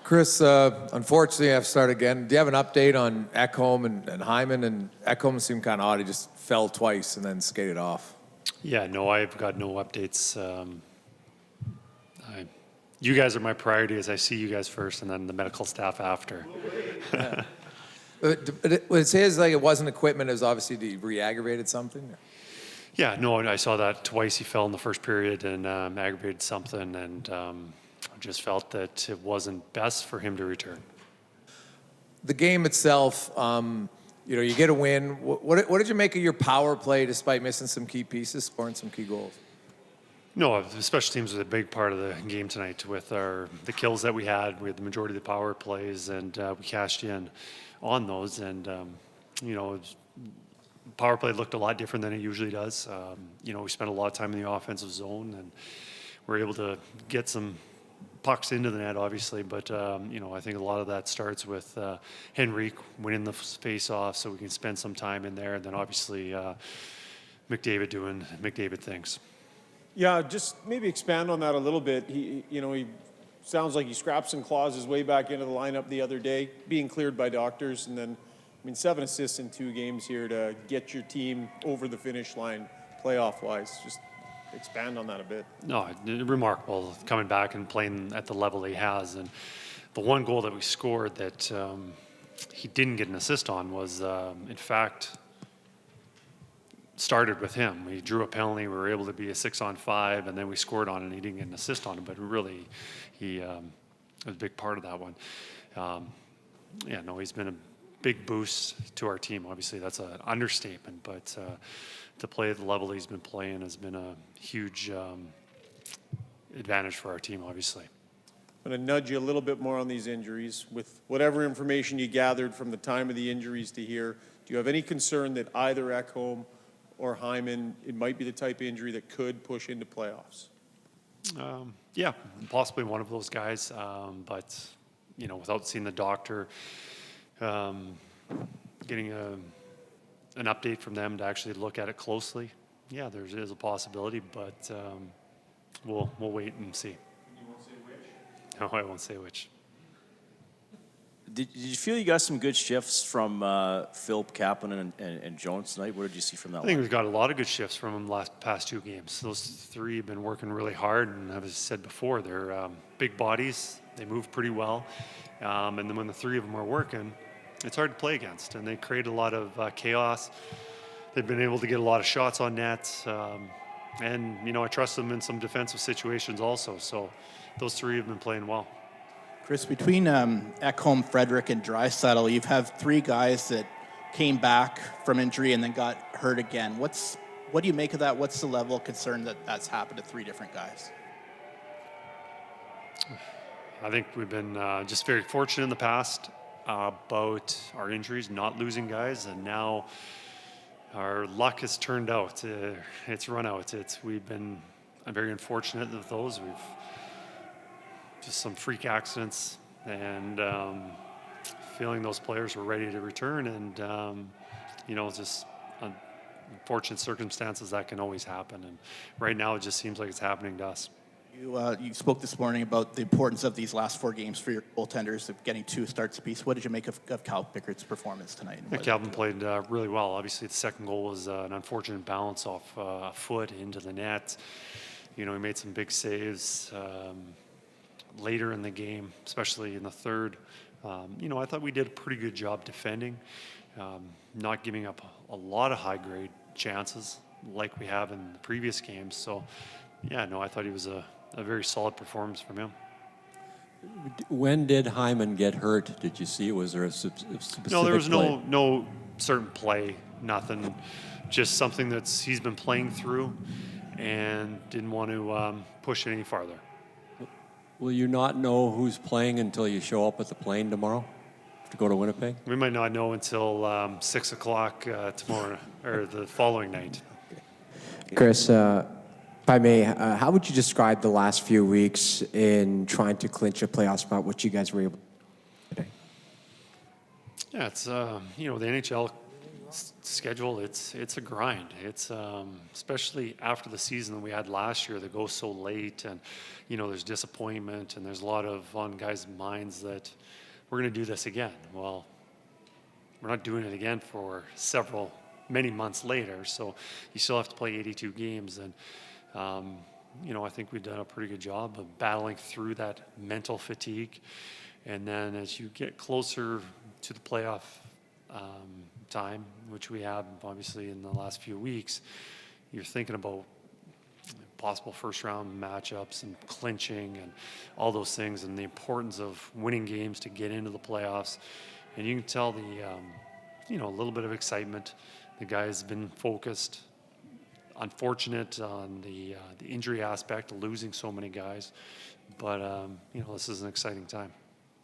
Kris, unfortunately, I have to start again. Do you have an update on Ekholm and Hyman? And Ekholm seemed kind of odd. He just fell twice and then skated off. Yeah, no, I've got no updates. You guys are my priority as I see you guys first and then the medical staff after. It says like it wasn't equipment. It was obviously he re-aggravated something. Yeah, no, I saw that twice. He fell in the first period and aggravated something, and just felt that it wasn't best for him to return. The game itself, you get a win. What did you make of your power play despite missing some key pieces, scoring some key goals? No, the special teams was a big part of the game tonight with the kills that we had. We had the majority of the power plays, and we cashed in on those. And, power play looked a lot different than it usually does. We spent a lot of time in the offensive zone, and we're able to get some pucks into the net, obviously. But, I think a lot of that starts with Henrique winning the face-off so we can spend some time in there. And then, obviously, McDavid doing McDavid things. Yeah, just maybe expand on that a little bit. He sounds like he scraps and claws his way back into the lineup the other day, being cleared by doctors, and then, 7 assists in 2 games here to get your team over the finish line, playoff-wise. Just expand on that a bit. No, remarkable coming back and playing at the level he has. And the one goal that we scored that he didn't get an assist on was, in fact, started with him. We drew a penalty. We were able to be a 6-on-5, and then we scored on it, and he didn't get an assist on it. But really, he was a big part of that one. He's been a big boost to our team. Obviously, that's an understatement, but to play at the level he's been playing has been a huge advantage for our team, obviously. I'm going to nudge you a little bit more on these injuries. With whatever information you gathered from the time of the injuries to here, do you have any concern that either Ekholm or Hyman, it might be the type of injury that could push into playoffs? Yeah, possibly one of those guys. But, without seeing the doctor, getting an update from them to actually look at it closely, yeah, there is a possibility, but we'll wait and see. You won't say which? No, I won't say which. Did you feel you got some good shifts from Philip Kapanen and Jones tonight? What did you see from that? I think we've got a lot of good shifts from them past 2 games. Those 3 have been working really hard, and as I said before, they're big bodies. They move pretty well, and then when the 3 of them are working, it's hard to play against, and they create a lot of chaos. They've been able to get a lot of shots on net, and I trust them in some defensive situations also. So those 3 have been playing well. Kris, between Ekholm, Frederick, and Draisaitl, you've had 3 guys that came back from injury and then got hurt again. What do you make of that? What's the level of concern that that's happened to 3 different guys? I think we've been just very fortunate in the past about our injuries, not losing guys, and now our luck has turned out. It's run out. We've been very unfortunate with those. We've just some freak accidents, and feeling those players were ready to return, and just unfortunate circumstances that can always happen. And right now, it just seems like it's happening to us. You spoke this morning about the importance of these last 4 games for your goaltenders, of getting 2 starts apiece. What did you make of Cal Pickett's performance tonight? Yeah, Calvin played really well. Obviously, the second goal was an unfortunate bounce off a foot into the net. He made some big saves later in the game, especially in the third. I thought we did a pretty good job defending, not giving up a lot of high-grade chances like we have in the previous games. So, I thought he was a very solid performance from him. When did Hyman get hurt? Did you see? Was there a specific No, there was play? no certain play, nothing. Just something he's been playing through and didn't want to push it any farther. Will you not know who's playing until you show up at the plane tomorrow to go to Winnipeg? We might not know until 6 o'clock tomorrow or the following night. Kris, if I may, how would you describe the last few weeks in trying to clinch a playoff spot, what you guys were able to do today? Yeah, it's, the NHL schedule, it's a grind. It's especially after the season that we had last year that goes so late, and there's disappointment, and there's a lot of on guys' minds that we're going to do this again. Well, we're not doing it again for many months later, so you still have to play 82 games, and I think we've done a pretty good job of battling through that mental fatigue. And then as you get closer to the playoff time, which we have obviously in the last few weeks, you're thinking about possible first round matchups and clinching and all those things, and the importance of winning games to get into the playoffs. And you can tell a little bit of excitement. The guys have been focused. Unfortunate on the injury aspect, losing so many guys, but this is an exciting time.